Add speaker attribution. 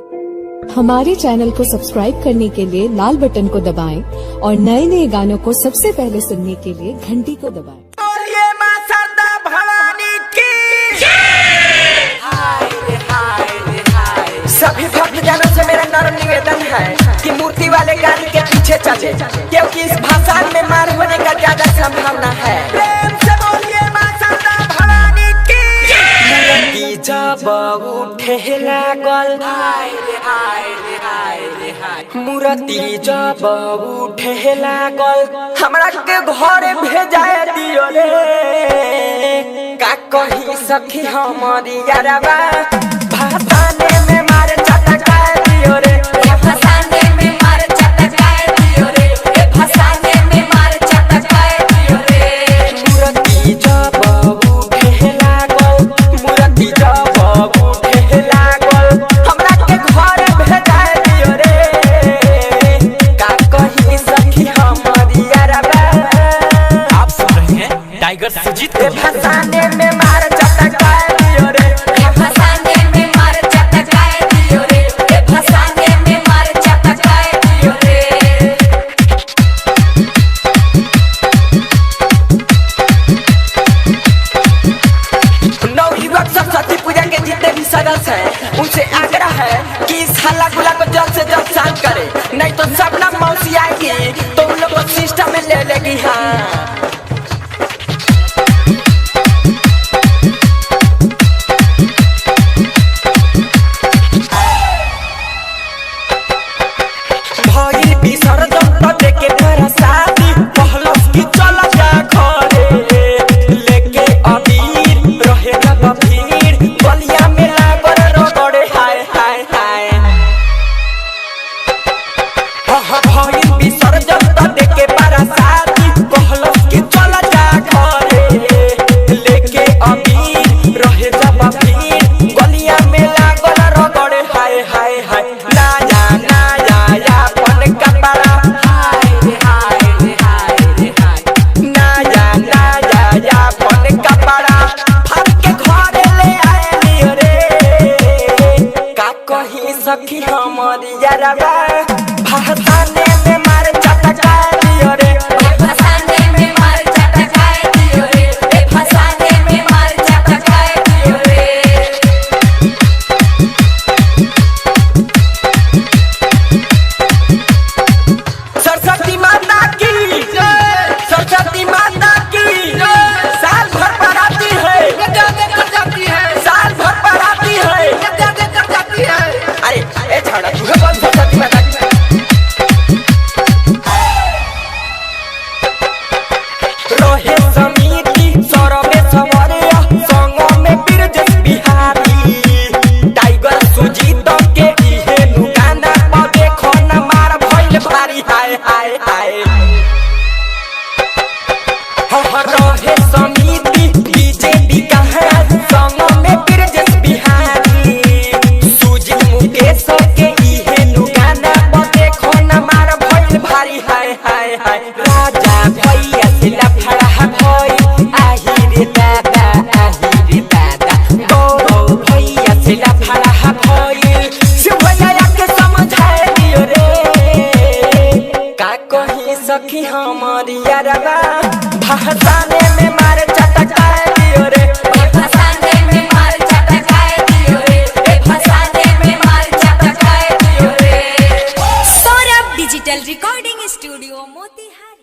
Speaker 1: हमारे चैनल को सब्सक्राइब करने के लिए लाल बटन को दबाएं और नए नए गानों को सबसे पहले सुनने के लिए घंटी को दबाएं।
Speaker 2: सभी भक्तजनों से मेरा नर्म निवेदन है कि मूर्ति वाले गाड़ी के पीछे चले, क्योंकि इस भाषा में मार होने का ज्यादा संभावना है। प्रेम से बोलिए मां शारदा भवानी की। मूर्ति जब उठे लागल, मूर्ति जब उठे लागल, हमरा के घर भेजाए दियो रे। का कही सखी हमारी यारबा, भाषाने में मार चटकाए दियो रे। भाषाने में मार चटकाए दियो रे। भाषाने में मार चटकाए दियो रे। मूर्ति जब उठे लागल, मूर्ति जब उठे लागल, हमरा के घर भेजाए दियो रे। का कही सखी हमारी यारबा।
Speaker 3: आप सुन रहे हैं टाइगर सुजीत।
Speaker 2: भाषाने में मार चटकाए दियो रे। भाषाने में मार चटकाए दियो रे। भाषाने में मार चटकाए दियो रे। नवयुवक सरस्वती पूजा के जितने भी सदस्य हैं, उनसे आग्रह है कि इस हल्ला गुला को जल्द से जल्द शांत करें, नहीं तो सब ना मौसी आएगी तो उन लोगों को सिस्टम में ले लेगी। हाँ, सखी हमारी यारबा, भाषाने में मार चटकाए दियो रे। भाषाने में मार चटकाए दियो रे। भाषाने में मार चटकाए दियो रे। सरस्वती माता की जय। सरस्वती माता की जय। साल भर पर आती है, कर जाती है। साल भर पर आती है, कर जाती है। अरे ए छोड़ा, तू कौन सरस्वती माता की? रोहे समिति सरमे सवरिया, संगो में बिरजस बिहारी। टाइगर सुजीत के इहे दुकाना पर देखो न मार भइल भारी। हाय हाय हाय। रोहे समिति बीजेपी का है, संगो में बिरजस बिहारी। सुजीत मुकेश के इहे दुकाना पर देखो न मार भइल भारी। हाय हाय हाय। राजा भैया से लफड़ा भइल, आही रे दादा, आही रे दादा। गौरव भैया से लफड़ा भइल, शिवैया के समझाए दियो रे। का कही सखी हमारी यारबा, भाषाने में मार चटकाए दियो रे। भाषाने में मार चटकाए दियो रे। भाषाने में मार चटकाए दियो रे।
Speaker 4: Saurabh digital recording studio Motihari.